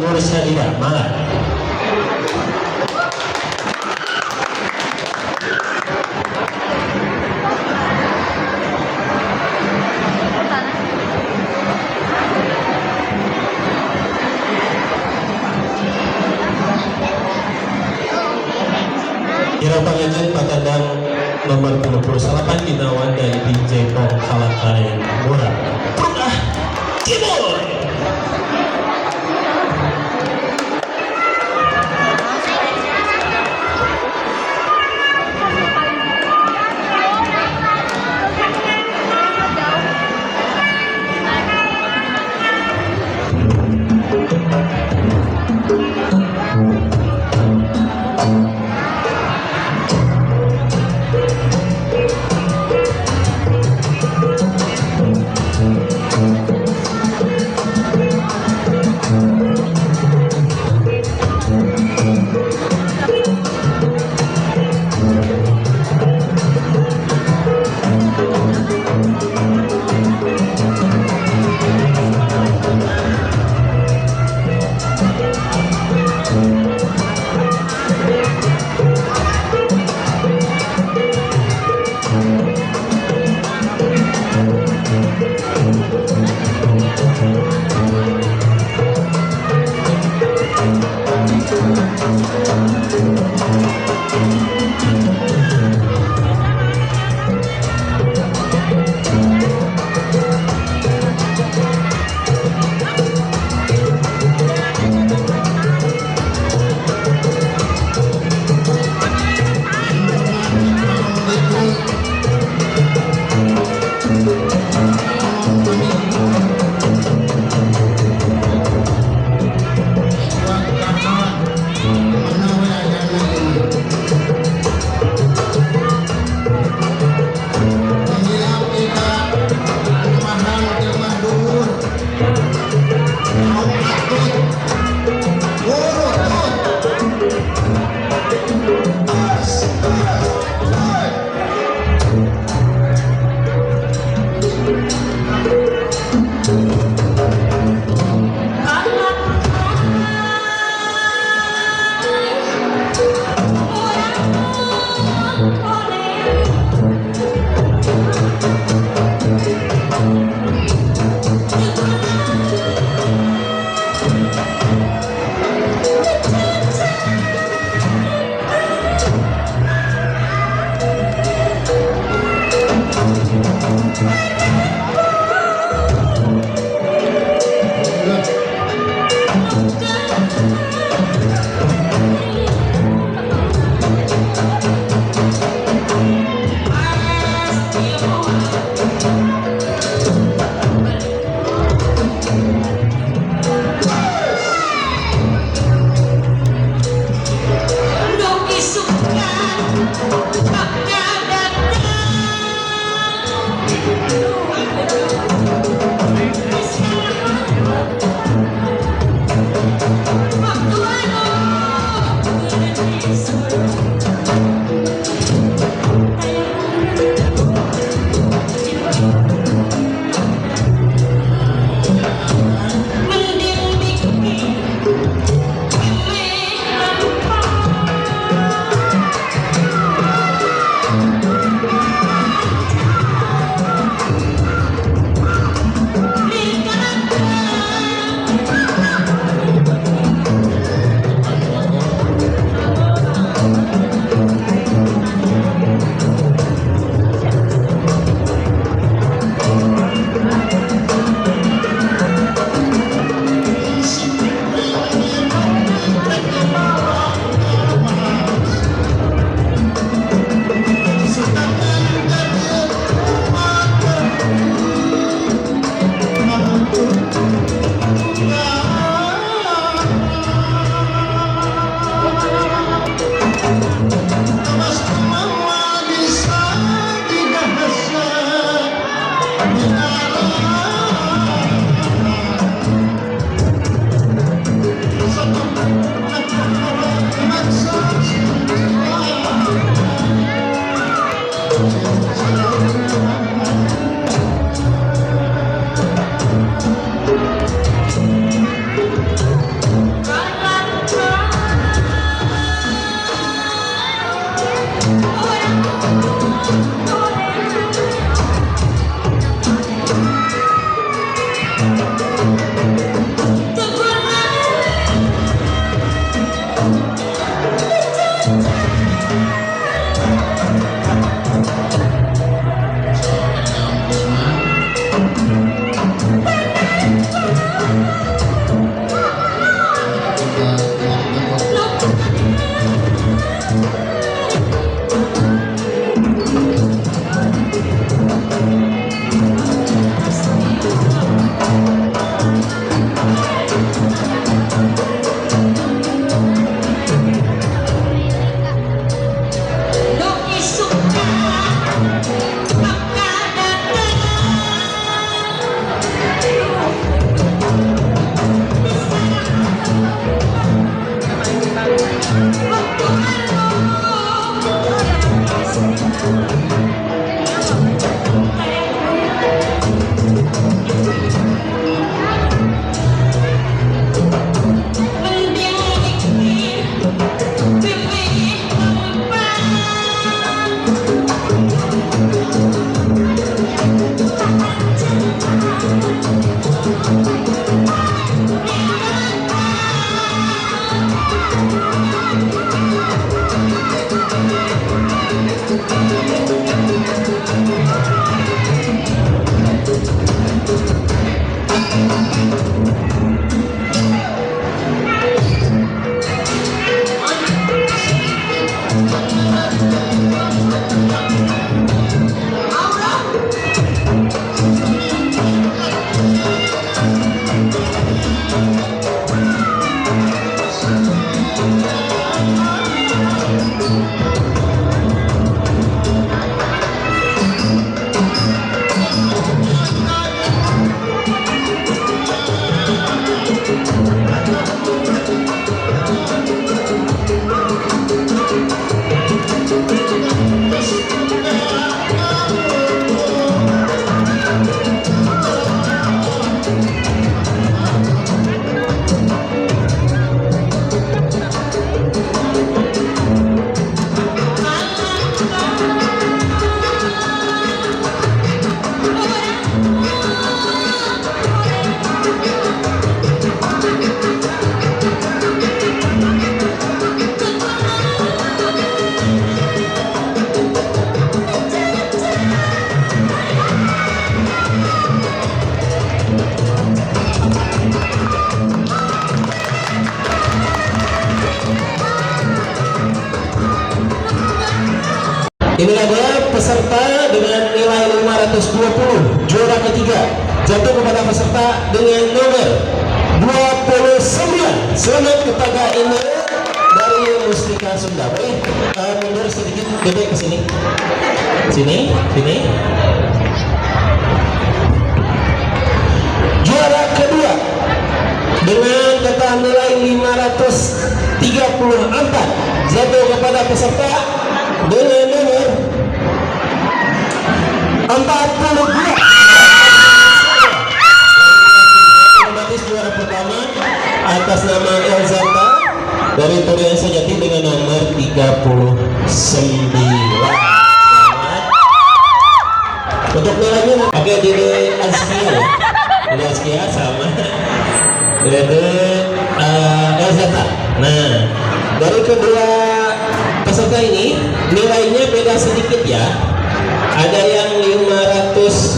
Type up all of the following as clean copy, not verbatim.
Nursadira Malang. Irapangajan patandang nomor 38 Ginawan dari Jepang Kalatai Murah Purah Timur. Inilah dia peserta dengan nilai 520, juara ketiga jatuh kepada peserta dengan nomor 29. Selamat kepada ini dari Mustika Sunda. Boleh mundur sedikit, gede ke sini. Sini. Juara kedua dengan total nilai 534 jatuh kepada peserta dengan nomor 42. Otomatis juara pertama atas nama Elzata dari Torian Sejati dengan nomor 39. Selamat. Untuk nilainya oke, Dede Azkia ya. Dede Azkia sama Dede Elzata. Nah, dari kedua peserta ini nilainya beda sedikit ya. Ada yang 500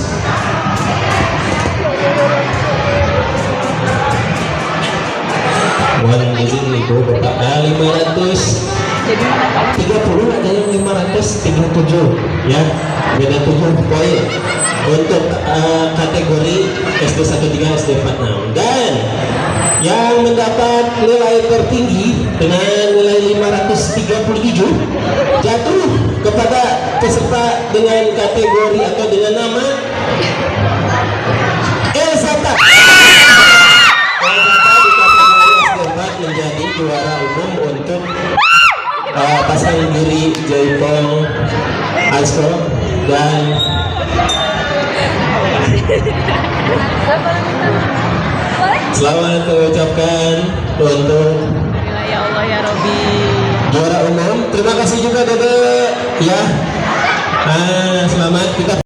530, ada yang 537 ya, beda 7 poin untuk kategori SD13 SD46. Dan yang mendapat nilai tertinggi dengan nilai 537 jatuh kepada peserta dengan kategori atau dengan nama Elzata. Elzata di kategori SD4 menjadi juara umum untuk pasang diri Jaipong Asko dan selamat mengucapkan untuk ya Allah ya Robi juara umum. Terima kasih juga Dede ya. Selamat kita